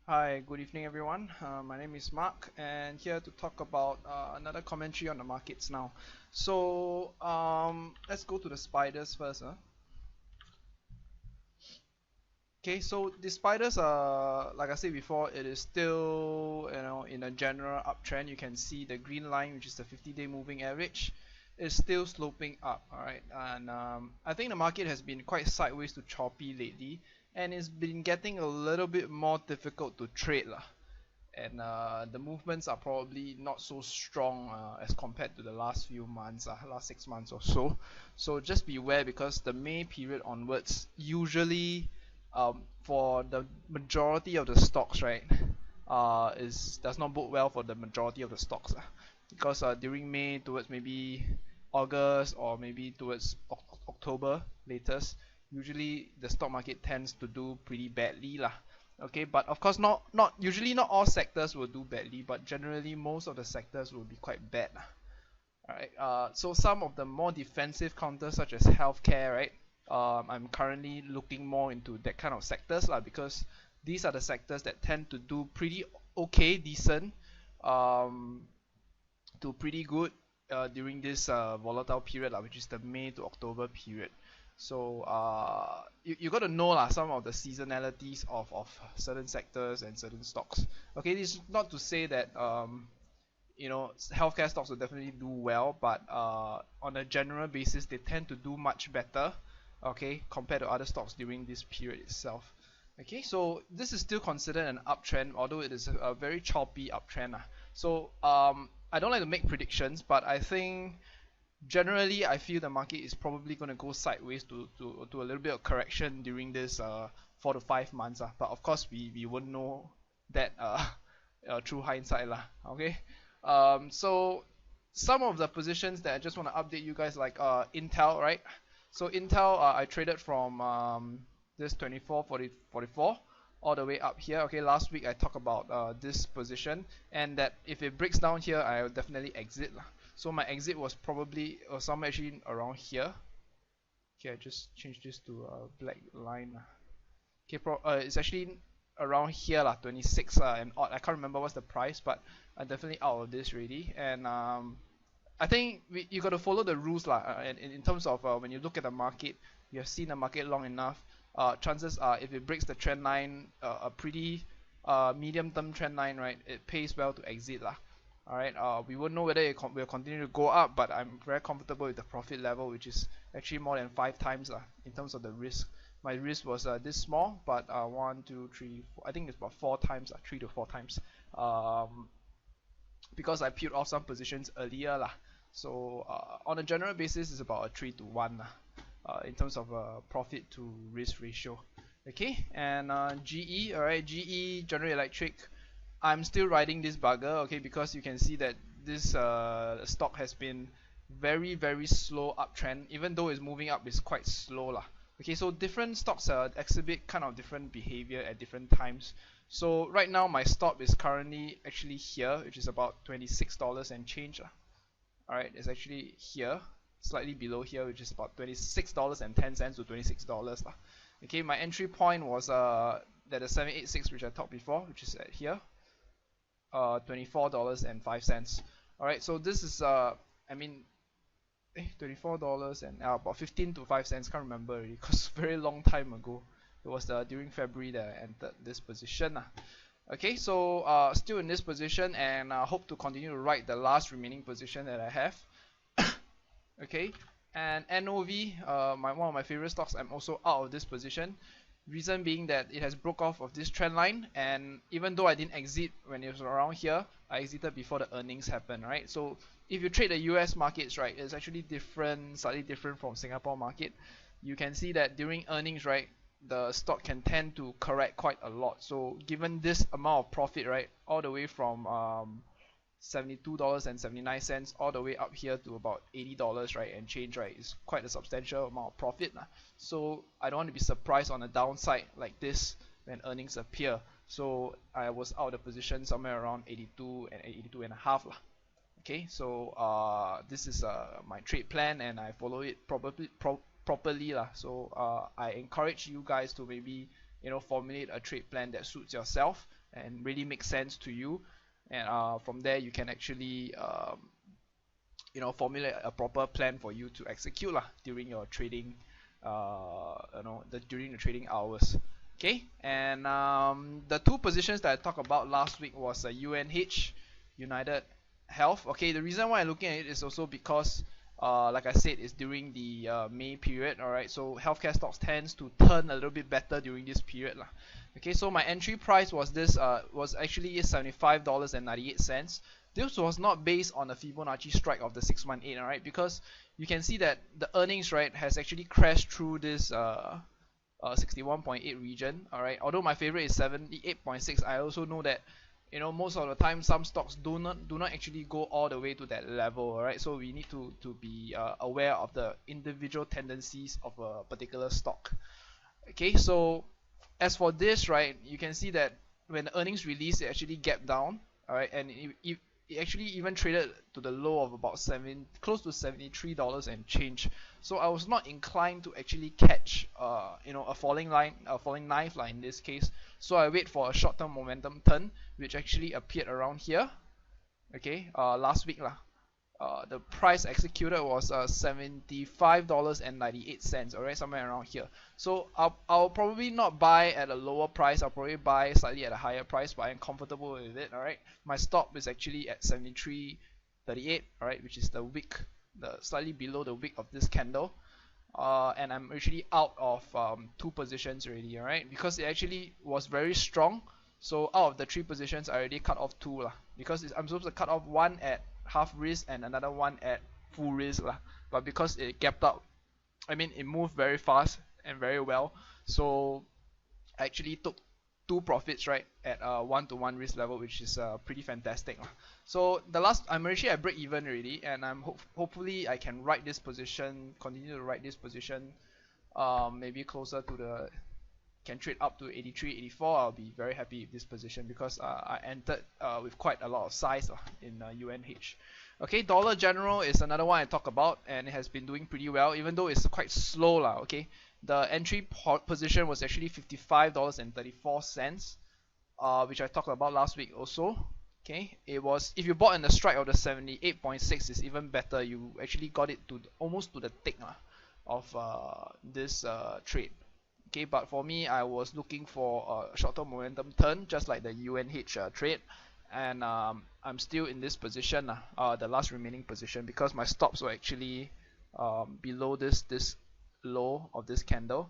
Hi, good evening everyone. My name is Mark and here to talk about another commentary on the markets now. Let's go to the spiders first. Okay, so the spiders are, like I said before, it is still in a general uptrend. You can see the green line, which is the 50-day moving average, is still sloping up. All right, and I think the market has been quite sideways to choppy lately, and it's been getting a little bit more difficult to trade lah. And the movements are probably not so strong as compared to the last few months, last 6 months or so. So just beware because the May period onwards, usually for the majority of the stocks, right, is does not bode well for the majority of the stocks, because during May towards maybe August or maybe towards October latest, usually the stock market tends to do pretty badly lah. Okay, but of course not usually not all sectors will do badly, but generally most of the sectors will be quite bad. Alright, so some of the more defensive counters such as healthcare, right? I'm currently looking more into that kind of sectors lah, because these are the sectors that tend to do pretty okay, decent, um, to pretty good during this volatile period lah, which is the May to October period. So you got to know lah some of the seasonalities of certain sectors and certain stocks. Okay, this is not to say that healthcare stocks will definitely do well, but on a general basis they tend to do much better, okay, compared to other stocks during this period itself. Okay, so this is still considered an uptrend, although it is a very choppy uptrend. So I don't like to make predictions, but I think generally I feel the market is probably going to go sideways to a little bit of correction during this 4 to 5 months. But of course we won't know that through hindsight lah. Okay, so some of the positions that I just want to update you guys, like Intel, right? So Intel, I traded from this 24.44 all the way up here. Okay, last week I talked about this position, and that if it breaks down here, I'll definitely exit lah. So my exit was probably somewhere actually around here. Okay, I just changed this to a black line. Okay, it's actually around here lah, 26 and odd. I can't remember what's the price, but I'm definitely out of this already. And I think you got to follow the rules lah. In terms of when you look at the market, you have seen the market long enough. Chances are, if it breaks the trend line, a pretty medium-term trend line, right, it pays well to exit lah. Alright, we won't know whether it will continue to go up, but I'm very comfortable with the profit level, which is actually more than 5 times in terms of the risk. My risk was this small, but 1, 2, 3, 4, I think it's about 4 times, 3 to 4 times, because I peeled off some positions earlier lah. So on a general basis, it's about a 3 to 1 in terms of profit to risk ratio. Okay, and GE, alright, GE, General Electric, I'm still riding this bugger, okay, because you can see that this stock has been very slow uptrend. Even though it's moving up, it's quite slow lah. Okay, so different stocks exhibit kind of different behavior at different times. So right now my stop is currently actually here, which is about $26 and change lah. Alright, it's actually here, slightly below here, which is about $26.10 to $26 lah. Okay, my entry point was at the 786, which I talked before, which is at here, $24.05. Alright, so this is $24 and about 15 to 5 cents, can't remember already, because very long time ago. It was during February that I entered this position. Okay, so still in this position, and hope to continue to ride the last remaining position that I have. Okay, and NOV, one of my favorite stocks, I'm also out of this position. Reason being that it has broke off of this trend line, and even though I didn't exit when it was around here, I exited before the earnings happened, right? So if you trade the US markets, right, it's actually different, slightly different from Singapore market. You can see that during earnings, right, the stock can tend to correct quite a lot. So given this amount of profit, right, all the way from $72.79 all the way up here to about $80, right, and change, right, is quite a substantial amount of profit lah. So I don't want to be surprised on the downside like this when earnings appear. So I was out of the position somewhere around 82 and 82 and a half lah. Okay, so this is my trade plan, and I follow it properly lah. So I encourage you guys to maybe formulate a trade plan that suits yourself and really make sense to you, and from there you can actually formulate a proper plan for you to execute lah during your trading, during the trading hours. Okay, and the two positions that I talked about last week was UNH, United Health. Okay, the reason why I'm looking at it is also because like I said, it's during the May period. Alright, so healthcare stocks tends to turn a little bit better during this period lah. Okay, so my entry price was actually $75.98. This was not based on the Fibonacci strike of the 618, alright, because you can see that the earnings, right, has actually crashed through this 61.8 region. Alright, although my favorite is 78.6, I also know that most of the time some stocks do not actually go all the way to that level. Alright, so we need to be aware of the individual tendencies of a particular stock. Okay, so as for this, right, you can see that when the earnings release, it actually gapped down. Alright, and it actually even traded to the low of about close to $73 and change. So I was not inclined to actually catch a falling knife line in this case. So I wait for a short-term momentum turn, which actually appeared around here. Okay, last week lah. The price executed was $75.98. Alright, somewhere around here. So I'll probably not buy at a lower price. I'll probably buy slightly at a higher price, but I'm comfortable with it. Alright, my stop is actually at 73.38. Alright, which is the slightly below the wick of this candle. And I'm actually out of two positions already. Alright, because it actually was very strong. So out of the three positions, I already cut off two lah, because I'm supposed to cut off one at half risk and another one at full risk lah. But because it gapped up, it moved very fast and very well, so I actually took two profits, right, at 1-to-1 risk level, which is pretty fantastic lah. So I'm actually at break even already, and hopefully I can ride this position, continue to ride this position, maybe closer to can trade up to 83, 84. I'll be very happy with this position because I entered with quite a lot of size in UNH. Okay, Dollar General is another one I talk about, and it has been doing pretty well, even though it's quite slow lah. Okay, the entry position was actually $55.34, which I talked about last week also. Okay, it was, if you bought in the strike of the 78.6, is even better. You actually got it to almost to the tick of this trade. Okay, but for me, I was looking for a short-term momentum turn, just like the UNH trade, and I'm still in this position, the last remaining position, because my stops were actually below this low of this candle.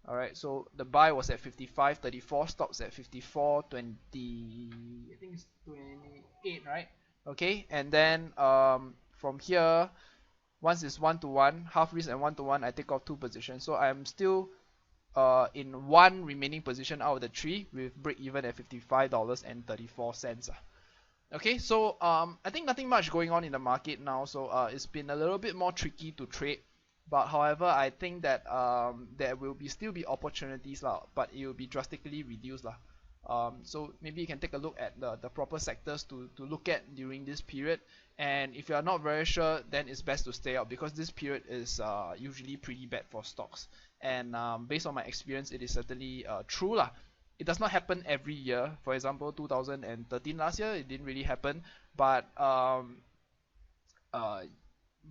Alright, so the buy was at 55.34, stops at 54.20, I think it's 28, right? Okay, and then from here, once it's 1-to-1, half risk and 1-to-1, I take off two positions. So I'm still in one remaining position out of the three, with break even at $55.34. Okay, so I think nothing much going on in the market now, so it's been a little bit more tricky to trade, but however, I think that there will still be opportunities lah, but it will be drastically reduced lah. So maybe you can take a look at the proper sectors to look at during this period, and if you are not very sure, then it's best to stay out, because this period is usually pretty bad for stocks. And based on my experience, it is certainly true lah. It does not happen every year. For example, 2013 last year, it didn't really happen, but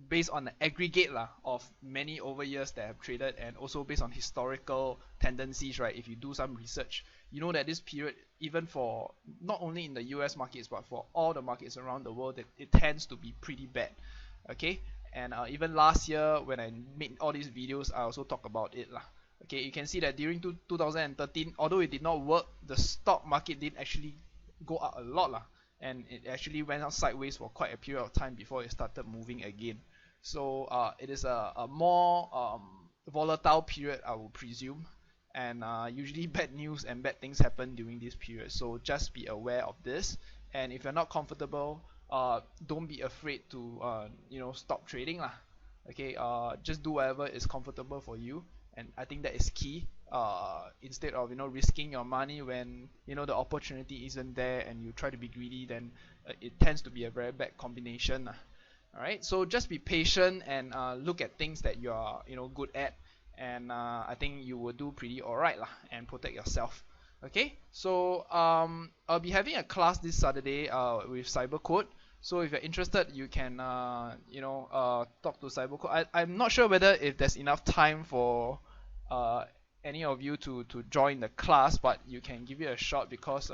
based on the aggregate lah of many over years that have traded, and also based on historical tendencies, right, if you do some research, you know that this period, even for not only in the US markets but for all the markets around the world, that it tends to be pretty bad. Okay, and even last year when I made all these videos, I also talk about it lah. Okay, you can see that during 2013, although it did not work, the stock market did actually go up a lot lah, and it actually went out sideways for quite a period of time before it started moving again. So it is a more volatile period, I will presume, and usually bad news and bad things happen during this period, so just be aware of this. And if you're not comfortable, don't be afraid to stop trading lah. Okay, just do whatever is comfortable for you, and I think that is key. Instead of risking your money when the opportunity isn't there, and you try to be greedy, then it tends to be a very bad combination lah. Alright, so just be patient and look at things that you're good at, and I think you will do pretty alright lah, and protect yourself. Okay, so I'll be having a class this Saturday with Cybercode. So if you're interested, you can talk to Cybercode. I'm not sure whether if there's enough time for uh, any of you to join the class, but you can give it a shot because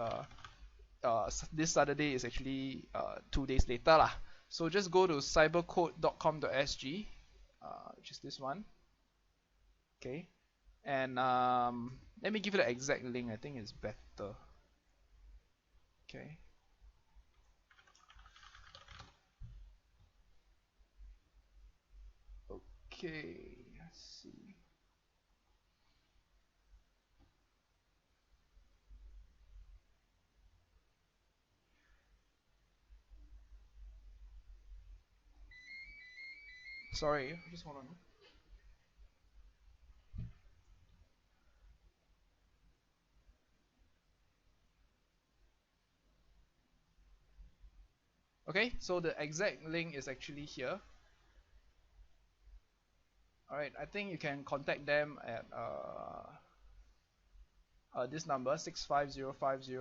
this Saturday is actually 2 days later lah. So just go to cybercode.com.sg, which is this one. Okay, and let me give you the exact link. I think it's better. Okay. Okay. Let's see. Sorry, just hold on. Okay, so the exact link is actually here. Alright, I think you can contact them at this number 65050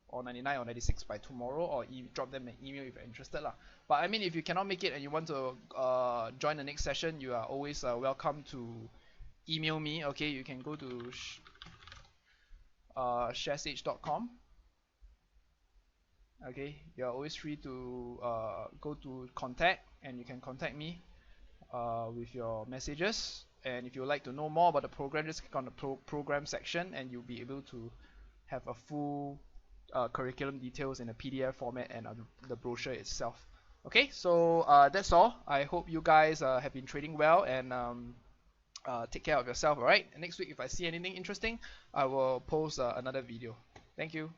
or 99 or 96 by tomorrow, or drop them an email if you're interested lah. But I mean, if you cannot make it and you want to join the next session, you are always welcome to email me. Okay, you can go to sharesage.com. Okay, you're always free to go to contact, and you can contact me with your messages. And if you would like to know more about the program, just click on the program section, and you'll be able to have a full curriculum details in a PDF format and the brochure itself. Okay, so that's all. I hope you guys have been trading well, and take care of yourself. Alright, next week if I see anything interesting, I will post another video. Thank you.